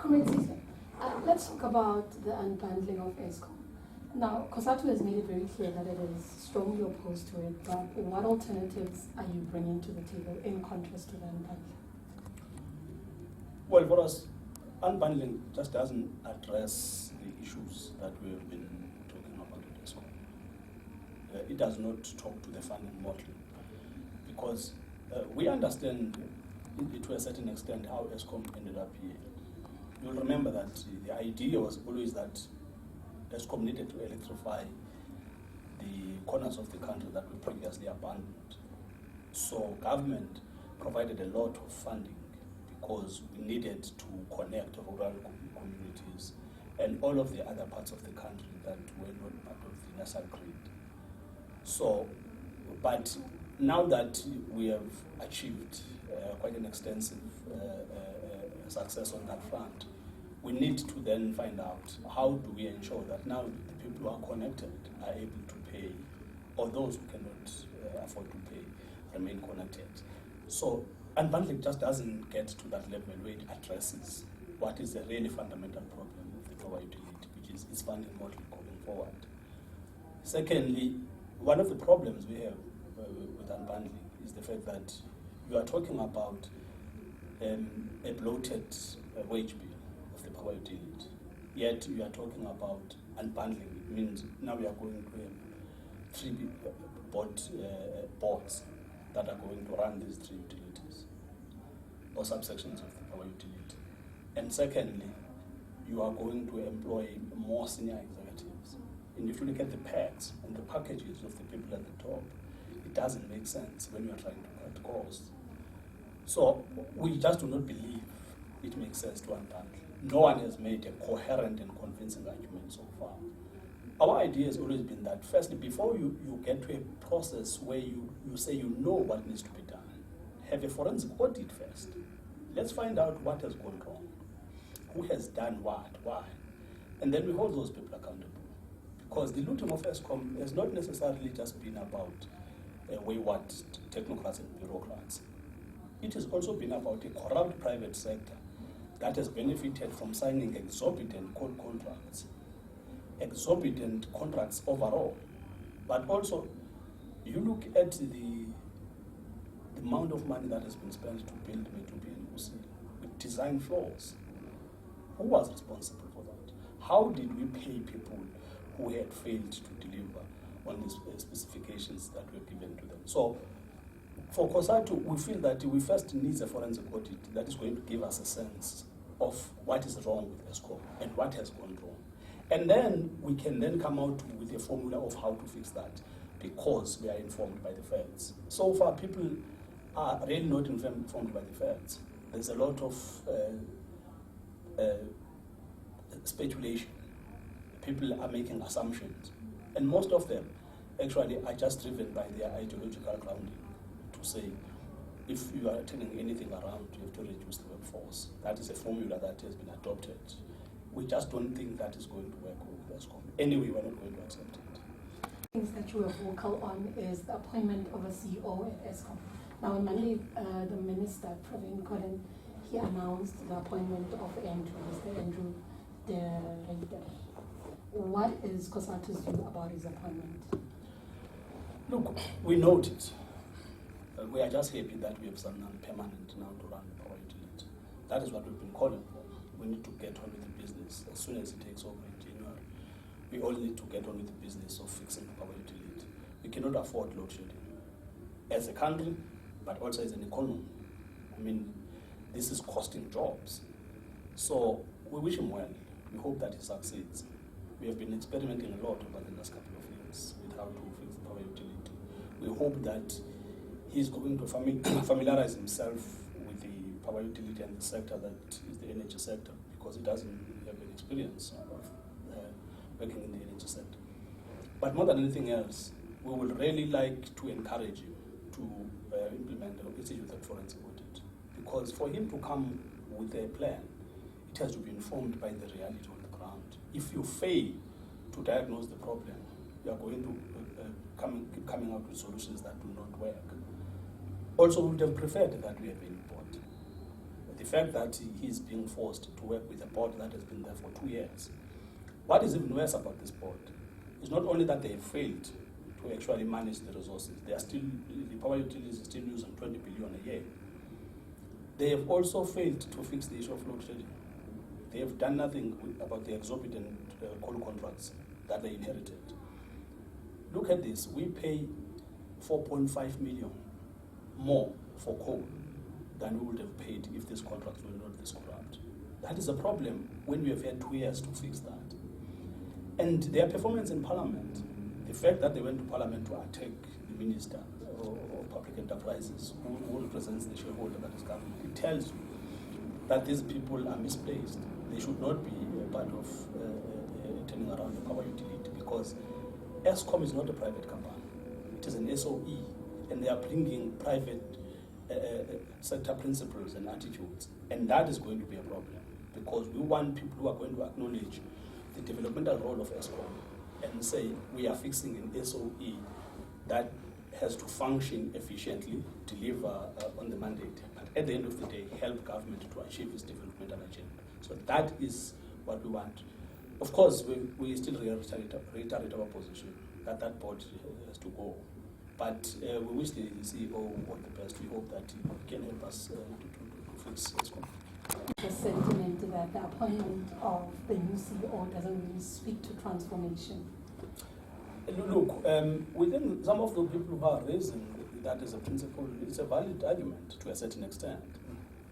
Comrade Sizwe, let's talk about the unbundling of Eskom. Now, COSATU has made it very clear that it is strongly opposed to it, but what alternatives are you bringing to the table in contrast to the unbundling? Well, for us, unbundling just doesn't address the issues that we have been talking about at Eskom. It does not talk to the funding model, because we understand to a certain extent how Eskom ended up here. You'll remember that the idea was always that Eskom needed to electrify the corners of the country that were previously abandoned. So government provided a lot of funding because we needed to connect rural communities and all of the other parts of the country that were not part of the national grid. So, but now that we have achieved quite an extensive success on that front, we need to then find out how do we ensure that now the people who are connected are able to pay, or those who cannot afford to pay remain connected. So unbundling just doesn't get to that level where it addresses what is the really fundamental problem of the power utility, which is its funding model going forward. Secondly, one of the problems we have with unbundling is the fact that you are talking about a bloated wage bill of the power utility, yet you are talking about unbundling. It means now we are going to have three boards that are going to run these three utilities or subsections of the power utility. And secondly, you are going to employ more senior executives. And if you look at the packs and the packages of the people at the top, it doesn't make sense when you are trying to cut costs. So we just do not believe it makes sense to unbundle. No one has made a coherent and convincing argument so far. Our idea has always been that, firstly, before you get to a process where you say you know what needs to be done, have a forensic audit first. Let's find out what has gone wrong, who has done what, why, and then we hold those people accountable. Because the looting of Eskom has not necessarily just been about wayward technocrats and bureaucrats. It has also been about a corrupt private sector that has benefited from signing exorbitant coal contracts overall. But also, you look at the amount of money that has been spent to build Metupi and Usi with design flaws. Who was responsible for that? How did we pay people who had failed to deliver on these specifications that were given to them? So, for COSATU, we feel that we first need a forensic audit that is going to give us a sense of what is wrong with Eskom and what has gone wrong. And then we can then come out with a formula of how to fix that, because we are informed by the facts. So far, people are really not informed by the facts. There's a lot of speculation. People are making assumptions. And most of them actually are just driven by their ideological grounding to say, if you are turning anything around, you have to reduce the workforce. That is a formula that has been adopted. We just don't think that is going to work with Eskom. Anyway, we're not going to accept it. Things that you were vocal on is the appointment of a CEO at Eskom. Now, on Monday, the minister, Pravin Gordhan, he announced the appointment of Mr. Andrew de Ruyter. What is COSATU's view about his appointment? Look, we note it. We are just happy that we have someone permanent now to run the power utility. That is what we've been calling for. We need to get on with the business as soon as it takes over in January. We all need to get on with the business of fixing the power utility. We cannot afford load shedding as a country, but also as an economy. I mean, this is costing jobs. So we wish him well. We hope that he succeeds. We have been experimenting a lot over the last couple of years with how to fix the power utility. We hope that he's going to familiarize himself with the power utility and the sector that is the energy sector, because he doesn't have an experience of working in the energy sector. But more than anything else, we would really like to encourage him to implement the Institute of Forensic Audit, because for him to come with a plan, it has to be informed by the reality on the ground. If you fail to diagnose the problem, you are going to keep coming out with solutions that do not work. Also, we would have preferred that we have been bought. the fact that he's being forced to work with a board that has been there for 2 years. What is even worse about this board is not only that they have failed to actually manage the resources, the power utilities are still using 20 billion a year. They have also failed to fix the issue of load shedding. They have done nothing about the exorbitant coal contracts that they inherited. Look at this, we pay 4.5 million more for coal than we would have paid if these contracts were not this corrupt. That is a problem when we have had 2 years to fix that. And their performance in Parliament, the fact that they went to Parliament to attack the Minister of Public Enterprises, who represents the shareholder that is government, it tells you that these people are misplaced. They should not be a part of turning around the power utility, because Eskom is not a private company. It is an SOE, and they are bringing private sector principles and attitudes, and that is going to be a problem, because we want people who are going to acknowledge the developmental role of Eskom and say we are fixing an SOE that has to function efficiently, deliver on the mandate, but at the end of the day, help government to achieve its developmental agenda. So that is what we want. Of course, we still reiterate our position that that board has to go. But we wish the CEO all the best. We hope that he can help us to fix Eskom. The sentiment that the appointment of the new CEO doesn't really speak to transformation. Look, within some of the people who are raising that as a principle, it's a valid argument to a certain extent.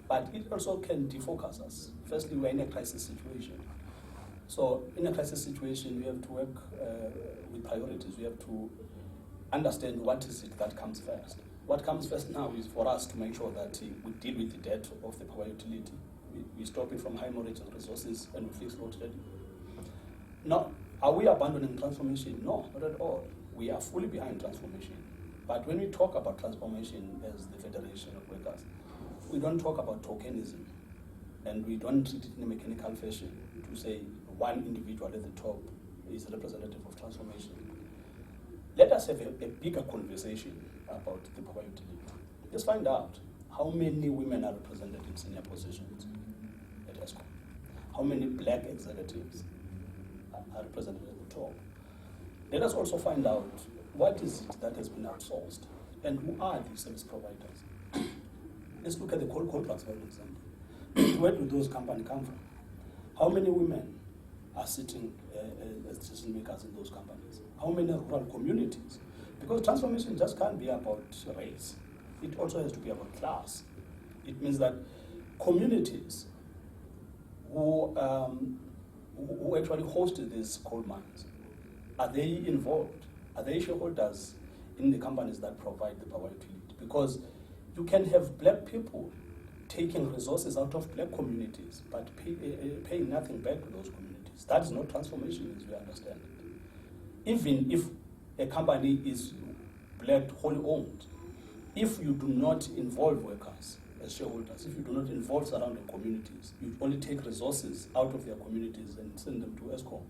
But it also can defocus us. Firstly, we're in a crisis situation. So in a crisis situation, we have to work with priorities. We have to understand what is it that comes first. What comes first now is for us to make sure that we deal with the debt of the power utility. We stop it from hemorrhaging resources and we fix load shedding. Now, are we abandoning transformation? No, not at all. We are fully behind transformation. But when we talk about transformation as the Federation of Workers, we don't talk about tokenism, and we don't treat it in a mechanical fashion to say one individual at the top is representative of transformation. Let us have a bigger conversation about the power utility. Let's find out how many women are represented in senior positions at Eskom. How many black executives are represented at the top. Let us also find out what is it that has been outsourced and who are these service providers. Let's look at the coal contracts, for example. Where do those companies come from? How many women are sitting as decision makers in those companies? How many rural communities? Because transformation just can't be about race. It also has to be about class. It means that communities who actually hosted these coal mines, are they involved? Are they shareholders in the companies that provide the power utility? Because you can have black people taking resources out of black communities, but paying nothing back to those communities. That is not transformation as we understand it. Even if a company is black wholly owned, if you do not involve workers as shareholders, if you do not involve surrounding communities, you only take resources out of their communities and send them to Eskom,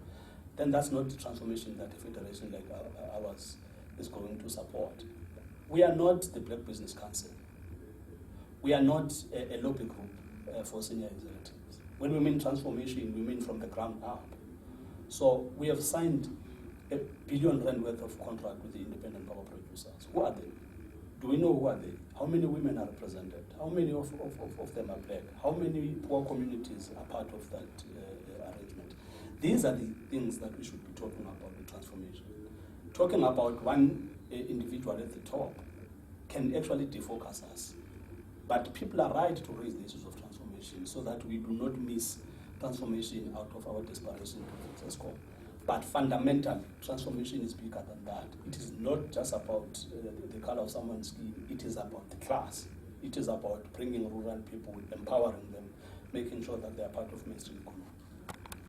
then that's not the transformation that a federation like ours is going to support. We are not the Black Business Council. We are not a lobby group for senior executives. When we mean transformation, we mean from the ground up. So we have signed R1 billion worth of contract with the independent power producers. Who are they? Do we know who are they? How many women are represented? How many of them are black? How many poor communities are part of that arrangement? These are the things that we should be talking about in transformation. Talking about one individual at the top can actually defocus us. But people are right to raise the issues of transformation so that we do not miss transformation out of our desperation to fix Eskom. But fundamentally, transformation is bigger than that. It is not just about the color of someone's skin. It is about the class. It is about bringing rural people, empowering them, making sure that they are part of mainstream economy.